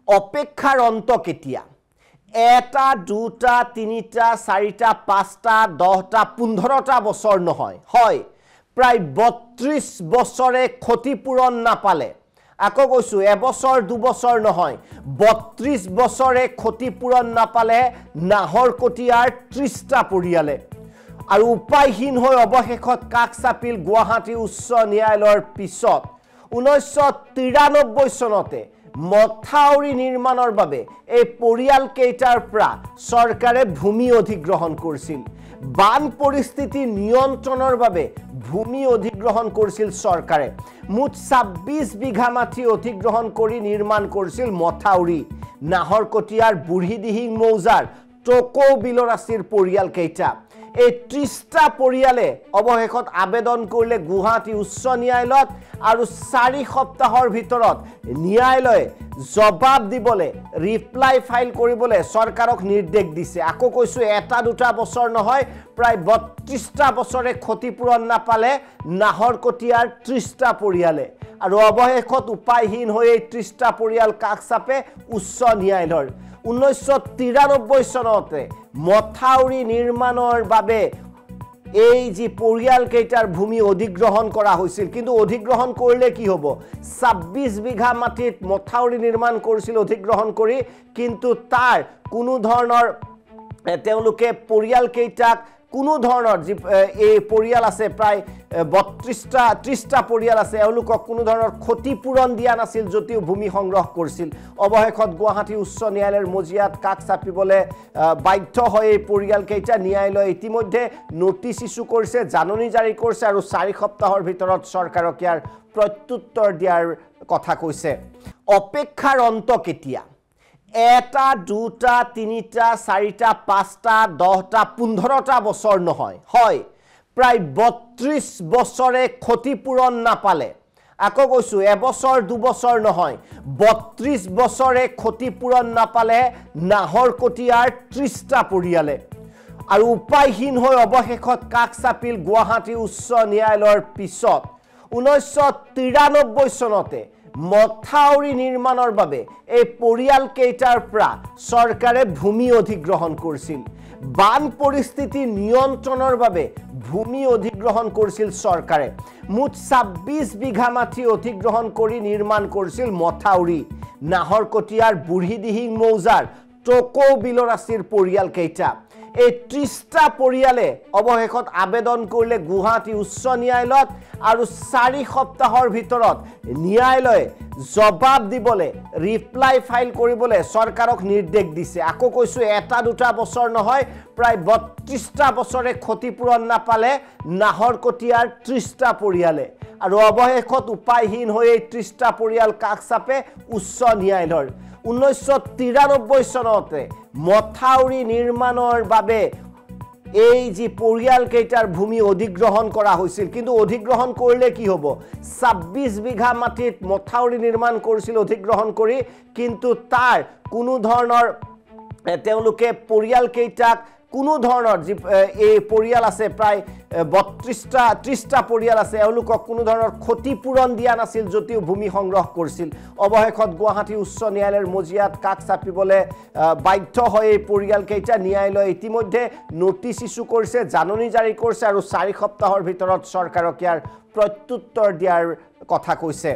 অপেক্ষাৰ অন্ত কেতিয়া এটা দুটা তিনিটা চাৰিটা পাঁচটা 10টা 15টা বছৰ নহয় হয় প্ৰায় 32 বছৰে ক্ষতিপূৰণ নাপালে আকৌ কৈছো এবছৰ দুবছৰ নহয় 32 বছৰে ক্ষতিপূৰণ নাপালে নাহৰকটীয়াৰ 30টা পৰিয়ালে আৰু উপায়হীন হৈ অৱশেষত কাষ চাপিল গুৱাহাটী উচ্চ ন্যায়ালয়ৰ পিছত 1993 চনতে মথাউৰি নিৰ্মাণৰ বাবে এই পৰিয়াল কেইটাৰ পৰা চৰকাৰে ভূমি অধিগ্ৰহণ কৰিছিল বান পৰিস্থিতি নিয়ন্ত্ৰণৰ বাবে ভূমি অধিগ্ৰহণ কৰিছিল চৰকাৰে মুঠ 26 বিঘা মাটি অধিগ্ৰহণ কৰি নিৰ্মাণ কৰিছিল মথাউৰি নাহৰকটীয়াৰ বুঢ়ীদিহিং মৌজাৰ টকৌ বিলৰাচিৰ পৰিয়াল কেইটা এই 30টা পৰিয়ালে অৱশেষত আবেদন কৰিলে গুৱাহাটী উচ্চ ন্যায়ালয়ত আৰু 4 সপ্তাহৰ ভিতৰত ন্যায়ালয়ে জবাব দিবলে ৰিপ্লাই ফাইল কৰিবলে চৰকাৰক নিৰ্দেশ দিছে আকৌ কৈছো এটা দুটা বছৰ নহয় প্ৰায় 32টা বছৰে ক্ষতিপূৰণ নাপালে নাহৰকটীয়াৰ 30টা পৰিয়ালে আৰু অৱশেষত উপায়হীন হৈ এই 30টা পৰিয়াল কাষ চাপে উচ্চ ন্যায়ালয়ৰ 1993 চনতে মথাউৰি নিৰ্মাণৰ বাবে এই যি পৰিয়াল কেইটাৰ ভূমি অধিগ্ৰহণ কৰা হৈছিল কিন্তু অধিগ্ৰহণ কৰিলে কি হ'ব 26 বিঘা মাটিত মথাউৰি নিৰ্মাণ কৰিছিল অধিগ্ৰহণ কৰি কিন্তু তাৰ কোনো ধৰণৰ তেওঁলোকে পৰিয়াল কেইটাক কোনো ধৰণৰ যি এই পৰিয়াল আছে প্ৰায় 32টা 30টা পৰিয়াল আছে এওঁলোকক কোনো ধৰণৰ ক্ষতিপূৰণ দিয়া নাছিল যদিও ভূমি সংগ্ৰহ কৰিছিল অৱশেষত গুৱাহাটী উচ্চ ন্যায়ালয়ৰ মজিয়াত কাষ চাপিবলৈ বাধ্য হয় এই পৰিয়াল কেইটা ন্যায়ালয়ে ইতিমধ্যে নোটিছ ইস্যু কৰিছে জাননী জাৰি কৰিছে আৰু 4 সপ্তাহৰ ভিতৰত চৰকাৰক ইয়াৰ প্ৰত্যুত্তৰ দিয়াৰ কথা কৈছে অপেক্ষাৰ অন্ত কেতিয়া এটা দুটা তিনিটা চাৰিটা পাঁচটা 10টা 15টা বছৰ নহয় হয় প্ৰায় 32 বছৰে ক্ষতিপূৰণ নাপালে আকৌ কৈছো এবছৰ দুবছৰ নহয় 32 বছৰে ক্ষতিপূৰণ নাপালে নাহৰকটীয়াৰ 30টা পৰিয়ালে আৰু উপায়হীন হৈ অৱশেষত কাষ চাপিল গুৱাহাটী উচ্চ ন্যায়ালয়ৰ পিছত 1993 চনতে মথাউৰি নিৰ্মাণৰ বাবে এই পৰিয়াল কেইটাৰ পৰা চৰকাৰে ভূমি অধিগ্ৰহণ কৰিছিল বান পৰিস্থিতি নিয়ন্ত্ৰণৰ বাবে ভূমি অধিগ্ৰহণ কৰিছিল চৰকাৰে মুঠ 26 বিঘা মাটি অধিগ্ৰহণ কৰি নিৰ্মাণ কৰিছিল মথাউৰি নাহৰকটীয়াৰ বুঢ়ীদিহিং মৌজাৰ টকৌ বিলৰাচিৰ পৰিয়াল কেইটা এই 30টা পৰিয়ালে অৱশেষত আবেদন কৰিলে গুৱাহাটী উচ্চ ন্যায়ালয়ত আৰু 4 সপ্তাহৰ ভিতৰত ন্যায়ালয়ে জবাব দিবলে ৰিপ্লাই ফাইল কৰিবলে চৰকাৰক নিৰ্দেশ দিছে আকৌ কৈছো এটা দুটা বছৰ নহয় প্ৰায় 32টা বছৰে ক্ষতিপূৰণ নাপালে নাহৰকটীয়াৰ 30টা পৰিয়ালে আৰু অৱশেষত উপায়হীন হৈ এই 30টা পৰিয়াল কাষ চাপে উচ্চ ন্যায়ালয়ৰ 1993 চনতে মথাউৰি নিৰ্মাণৰ বাবে এই যি পৰিয়াল কেইটাৰ ভূমি অধিগ্ৰহণ কৰা হৈছিল কিন্তু অধিগ্ৰহণ কৰিলে কি হ'ব 26 বিঘা মাটিত মথাউৰি নিৰ্মাণ কৰিছিল অধিগ্ৰহণ কৰি কিন্তু তাৰ কোনো ধৰণৰ তেওঁলোকে পৰিয়াল কেইটাক কোনো ধৰণৰ যি এই পৰিয়াল আছে প্ৰায় 32টা 30টা পৰিয়াল আছে এওঁলোকক কোনো ধৰণৰ ক্ষতিপূৰণ দিয়া নাছিল যদিও ভূমি সংগ্ৰহ কৰিছিল অৱশেষত গুৱাহাটী উচ্চ ন্যায়ালয়ৰ মজিয়াত কাষ চাপিবলৈ বাধ্য হয় এই পৰিয়াল কেইটা ন্যায়ালয়ে ইতিমধ্যে নোটিছ ইস্যু কৰিছে জাননী জাৰি কৰিছে আৰু 4 সপ্তাহৰ ভিতৰত চৰকাৰক ইয়াৰ প্ৰত্যুত্তৰ দিয়াৰ কথা কৈছে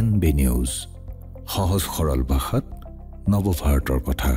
NB News সহজ সৰল ভাষাত নৱভাৰতৰ কথা